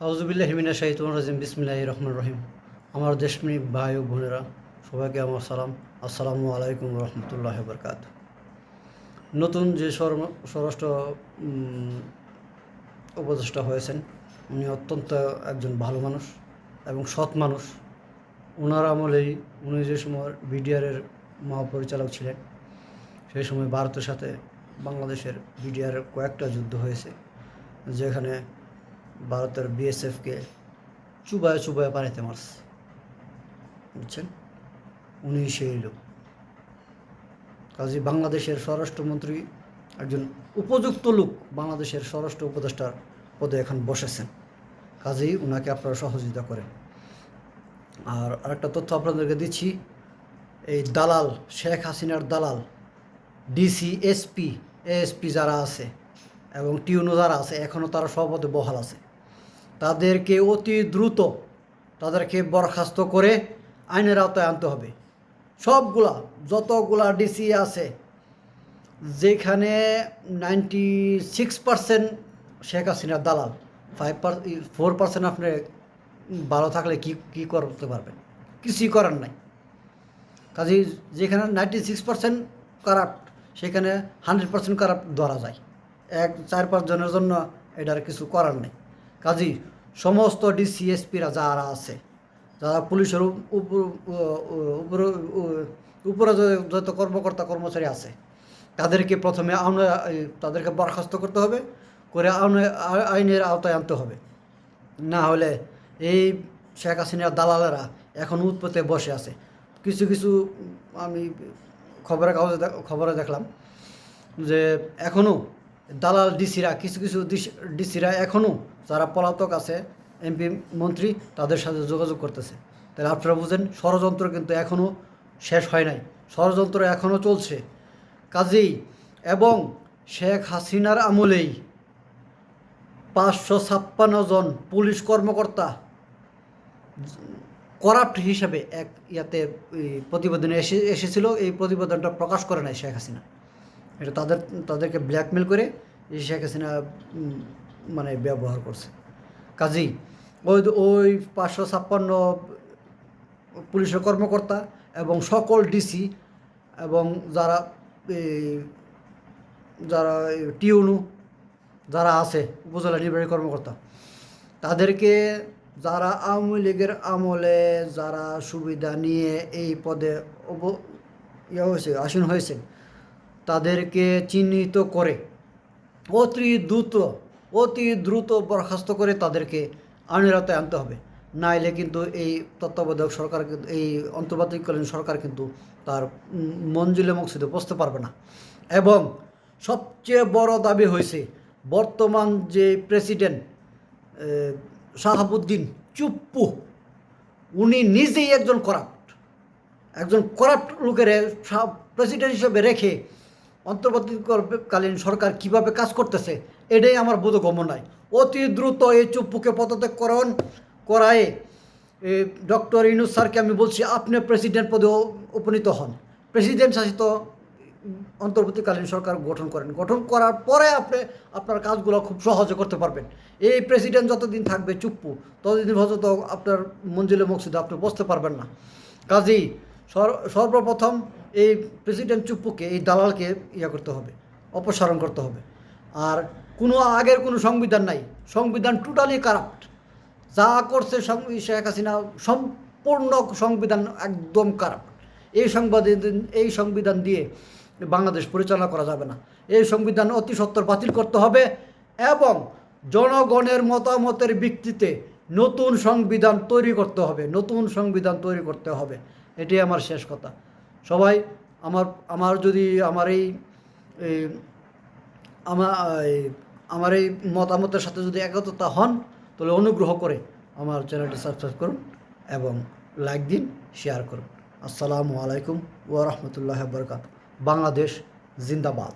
আউযুবিল্লাহি মিনাশ শাইতানির রাজিম বিসমিল্লাহির রহমানির রহিম। আমার দেশপ্রেমিক ভাই ও বোনেরা, সবাইকে আমার সালাম। আসসালামু আলাইকুম রহমতুল্লাহি ওয়া বারাকাতুহু। নতুন যে স্বরাষ্ট্র উপদেষ্টা হয়েছেন, উনি অত্যন্ত একজন ভালো মানুষ এবং সৎ মানুষ। ওনার আমলেই উনি যে সময় বিডিআরের মহাপরিচালক ছিলেন, সেই সময় ভারতের সাথে বাংলাদেশের বিডিআরের কয়েকটা যুদ্ধ হয়েছে, যেখানে ভারতের বিএসএফকে চুবায় চুবায় পানিতে মারছে। বুঝছেন, উনি সেই লোক। কাজী বাংলাদেশের স্বরাষ্ট্রমন্ত্রী একজন উপযুক্ত লোক বাংলাদেশের স্বরাষ্ট্র উপদেষ্টার পদে এখন বসেছেন। কাজেই ওনাকে আপনারা সহযোগিতা করেন। আর আরেকটা তথ্য আপনাদেরকে দিচ্ছি, এই দালাল শেখ হাসিনার দালাল ডিসি এসপি এএসপি যারা আছে এবং টিউনো যারা আছে, এখনও তারা সপদে বহাল আছে। তাদেরকে অতি দ্রুত তাদেরকে বরখাস্ত করে আইনের আওতায় আনতে হবে। যতগুলা ডিসি আছে, যেখানে 96% শেখ হাসিনার দালাল, 4% আপনি ভালো থাকলে কি করতে পারবেন? কিছুই করার নাই। কাজেই যেখানে 96% কারাপ্ট, সেখানে 100% কারাপ্ট ধরা যায়। 4-5 জনের জন্য এটার কিছু করার নেই। কাজেই সমস্ত ডিসিএসপিরা যারা আছে, যারা পুলিশের উপরে যত কর্মকর্তা কর্মচারী আছে, তাদেরকে প্রথমে তাদেরকে বরখাস্ত করতে হবে, করে আইনের আওতায় আনতে হবে। না হলে এই শেখ হাসিনার দালালেরা এখন উৎপত্তি বসে আছে। কিছু কিছু আমি খবরে দেখলাম যে এখনও দালাল ডিসিরা, কিছু ডিসিরা এখনও যারা পলাতক আছে, এমপি মন্ত্রী, তাদের সাথে যোগাযোগ করতেছে। তাহলে আপনারা বুঝেন, ষড়যন্ত্র কিন্তু এখনও শেষ হয় নাই, ষড়যন্ত্র এখনও চলছে। কাজেই এবং শেখ হাসিনার আমলেই 556 জন পুলিশ কর্মকর্তা করাপ্ট হিসাবে ইয়াতে প্রতিবেদনে এসেছিল। এই প্রতিবেদনটা প্রকাশ করে নাই শেখ হাসিনা। এটা তাদেরকে ব্ল্যাকমেল করে এই শেখ হাসিনা মানে ব্যবহার করছে। কাজেই ওই 556 পুলিশের কর্মকর্তা এবং সকল ডিসি এবং যারা টিউনু যারা আছে, উপজেলা নির্বাহী কর্মকর্তা, তাদেরকে যারা আওয়ামী লীগের আমলে যারা সুবিধা নিয়ে এই পদে আসীন হয়েছেন, তাদেরকে চিহ্নিত করে অতি দ্রুত বরখাস্ত করে তাদেরকে আইনের আওতায় আনতে হবে। নাইলে কিন্তু এই তত্ত্বাবধায়ক সরকার, এই অন্তর্বর্তীকালীন সরকার কিন্তু তার মঞ্জিলে মকসুদে পৌঁছতে পারবে না। এবং সবচেয়ে বড় দাবি হয়েছে, বর্তমান যে প্রেসিডেন্ট শাহাবুদ্দিন চুপ্পু, উনি নিজেই একজন করাপ্ট লোকের প্রেসিডেন্ট হিসেবে রেখে অন্তর্বর্তীকালীন সরকার কিভাবে কাজ করতেছে, এটাই আমার বোধগম্য নয়। অতি দ্রুত এই চুপ্পুকে পদত্যাগ করায় ডক্টর ইউনূস স্যারকে আমি বলছি, আপনি প্রেসিডেন্ট পদে উপনীত হন, প্রেসিডেন্ট শাসিত অন্তর্বর্তীকালীন সরকার গঠন করার পরে আপনি আপনার কাজগুলো খুব সহজে করতে পারবেন। এই প্রেসিডেন্ট যতদিন থাকবে চুপ্পু, ততদিন পর্যন্ত আপনার মঞ্জিলে মকসুদে আপনি বসতে পারবেন না। কাজেই সর্বপ্রথম এই প্রেসিডেন্ট চুপ্পুকে, এই দালালকে করতে হবে, অপসারণ করতে হবে। আর আগের কোনো সংবিধান নাই, সংবিধান টোটালি কারাপ্ট। যা করছে শেখ হাসিনা, সম্পূর্ণ সংবিধান একদম কারাপ্ট। এই সংবিধান দিয়ে বাংলাদেশ পরিচালনা করা যাবে না। এই সংবিধান অতি সত্বর বাতিল করতে হবে এবং জনগণের মতামতের ভিত্তিতে নতুন সংবিধান তৈরি করতে হবে। এটাই আমার শেষ কথা। সবাই আমার এই মতামতের সাথে যদি একত্রতা হন, তাহলে অনুগ্রহ করে আমার চ্যানেলটি সাবস্ক্রাইব করুন এবং লাইক দিন, শেয়ার করুন। আসসালামু আলাইকুম ওয়া রাহমাতুল্লাহি ওয়া বারাকাতুহু। বাংলাদেশ জিন্দাবাদ।